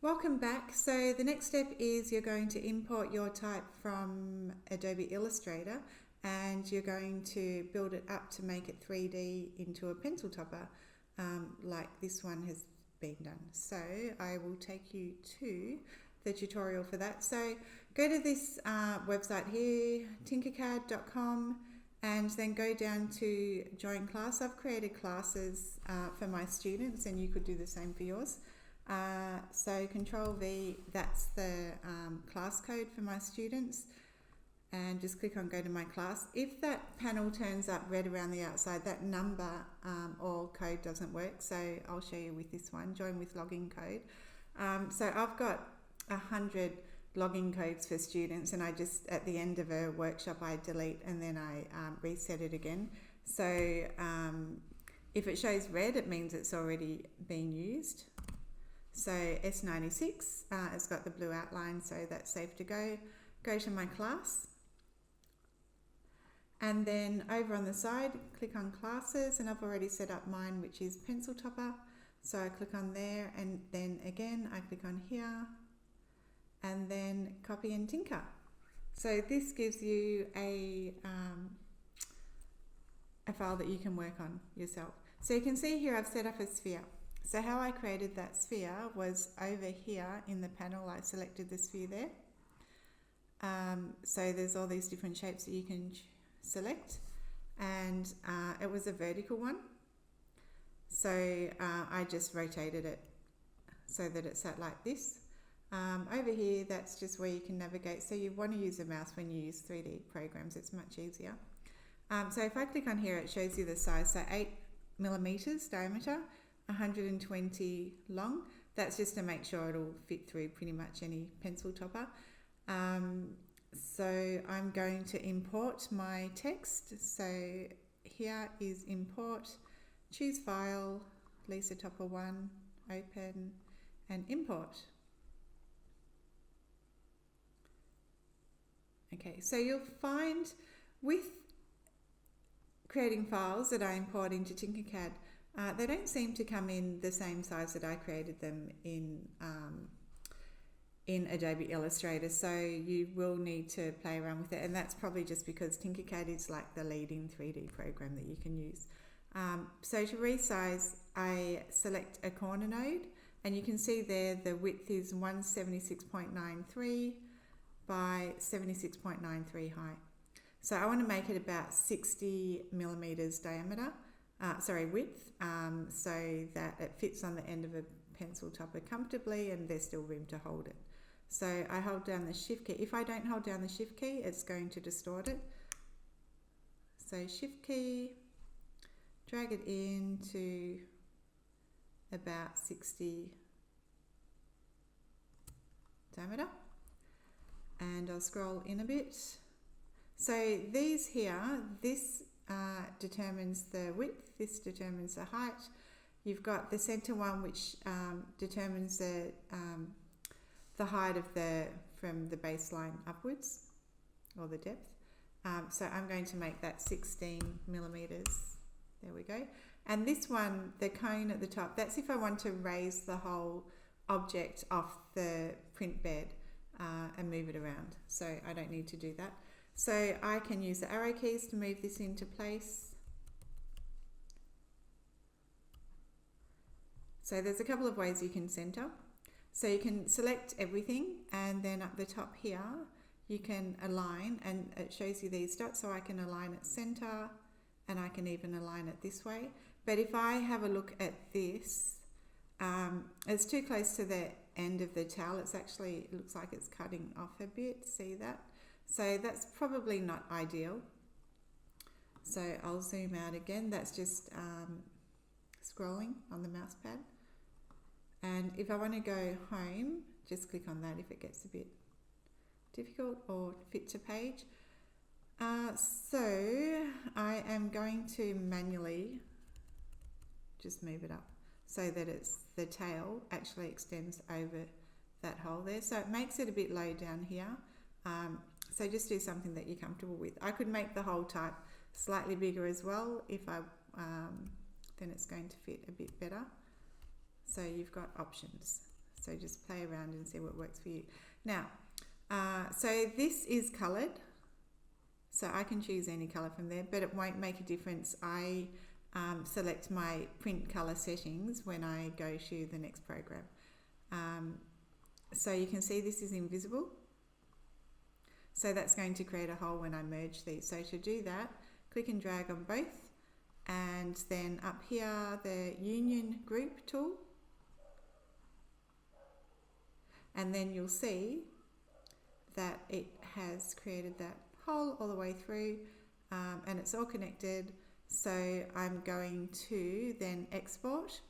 Welcome back. So the next step is you're going to import your type from Adobe Illustrator and you're going to build it up to make it 3D into a pencil topper like this one has been done. So I will take you to the tutorial for that. So go to this website here, tinkercad.com, and then go down to join class. I've created classes for my students and you could do the same for yours. So Control V, that's the class code for my students, and just click on go to my class. If that panel turns up red around the outside, that number or code doesn't work, so I'll show you with this one, join with login code. So I've got 100 login codes for students, and I just, at the end of a workshop, I delete and then I reset it again. So if it shows red, it means it's already been used. So S96, it's got the blue outline, so that's safe to go. Go to my class. And then over on the side, click on classes, and I've already set up mine, which is pencil topper. So I click on there, and then again, I click on here, and then copy and tinker. So this gives you a file that you can work on yourself. So you can see here I've set up a sphere. So how I created that sphere was over here in the panel. I selected the sphere there. So there's all these different shapes that you can select, and it was a vertical one. So I just rotated it so that it sat like this. Over here, that's just where you can navigate. So you want to use a mouse when you use 3D programs. It's much easier. So if I click on here, it shows you the size. So 8mm diameter, 120 long. That's just to make sure it'll fit through pretty much any pencil topper. So I'm going to import my text. So here is import, choose file, Lisa Topper 1, open, and import. Okay, so you'll find with creating files that I import into Tinkercad, they don't seem to come in the same size that I created them in Adobe Illustrator, so you will need to play around with it, and that's probably just because Tinkercad is like the leading 3D program that you can use. So to resize, I select a corner node, and you can see there the width is 176.93 by 76.93 high. So I want to make it about 60mm diameter. Width, so that it fits on the end of a pencil topper comfortably and there's still room to hold it. So I hold down the shift key. If I don't hold down the shift key, it's going to distort it. So shift key, drag it into about 60 diameter, and I'll scroll in a bit. So these here, this determines the width, this determines the height. You've got the center one, which determines the height of from the baseline upwards, or the depth. So I'm going to make that 16mm. There we go. And this one, the cone at the top, that's if I want to raise the whole object off the print bed and move it around. So I don't need to do that. So I can use the arrow keys to move this into place. So there's a couple of ways you can center. So you can select everything, and then up the top here, you can align, and it shows you these dots, so I can align it center, and I can even align it this way. But if I have a look at this, it's too close to the end of the towel. It looks like it's cutting off a bit, see that? So that's probably not ideal. So I'll zoom out again. That's just scrolling on the mouse pad. And if I want to go home, just click on that if it gets a bit difficult, or fit to page. So I am going to manually just move it up so that the tail actually extends over that hole there. So it makes it a bit low down here. So just do something that you're comfortable with. I could make the whole type slightly bigger as well if then it's going to fit a bit better. So you've got options. So just play around and see what works for you. Now, so this is coloured. So I can choose any colour from there, but it won't make a difference. I select my print colour settings when I go to the next program. So you can see this is invisible. So that's going to create a hole when I merge these. So to do that, click and drag on both, and then up here, the Union Group tool. And then you'll see that it has created that hole all the way through, and it's all connected. So I'm going to then export.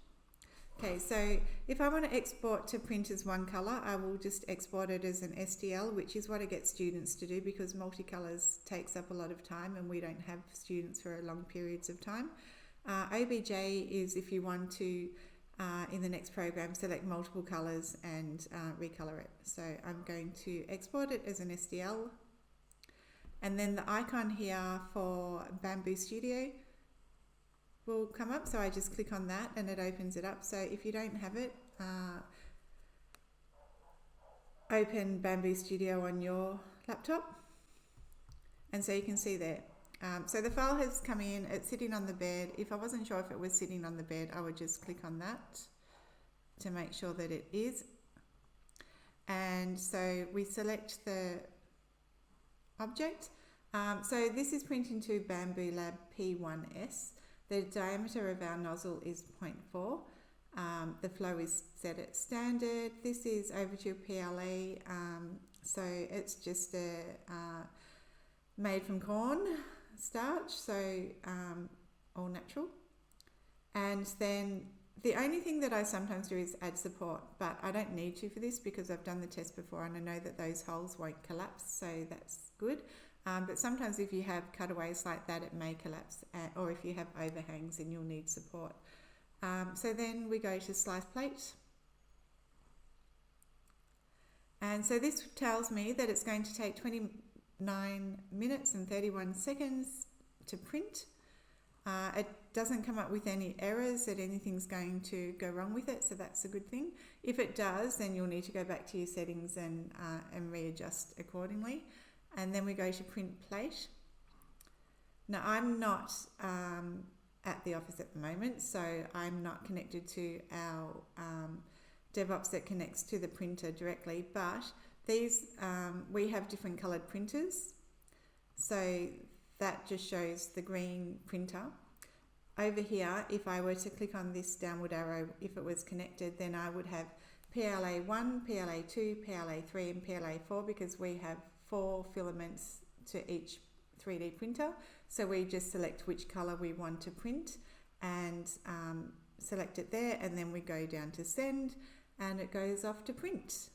Okay, so if I want to export to print as one colour, I will just export it as an STL, which is what I get students to do, because multicolours takes up a lot of time and we don't have students for long periods of time. OBJ is if you want to, in the next program, select multiple colours and recolour it. So I'm going to export it as an STL. And then the icon here for Bambu Studio will come up, so I just click on that and it opens it up. So if you don't have it, open Bambu Studio on your laptop, and so you can see there. So the file has come in, it's sitting on the bed. If I wasn't sure if it was sitting on the bed, I would just click on that to make sure that it is. And so we select the object. So this is printing to Bambu Lab P1S. The diameter of our nozzle is 0.4. The flow is set at standard. This is over to PLA. So it's just a made from corn starch, so all natural. And then the only thing that I sometimes do is add support, but I don't need to for this because I've done the test before and I know that those holes won't collapse, so that's good. But sometimes if you have cutaways like that, it may collapse, or if you have overhangs, then you'll need support. So then we go to slice plate. And so this tells me that it's going to take 29 minutes and 31 seconds to print. It doesn't come up with any errors that anything's going to go wrong with it, so that's a good thing. If it does, then you'll need to go back to your settings and readjust accordingly. And then we go to print plate. Now I'm not at the office at the moment, so I'm not connected to our DevOps that connects to the printer directly, but these, we have different coloured printers. So that just shows the green printer. Over here, if I were to click on this downward arrow, if it was connected, then I would have PLA1, PLA2, PLA3 and PLA4, because we have 4 filaments to each 3D printer. So we just select which colour we want to print and select it there, and then we go down to send and it goes off to print.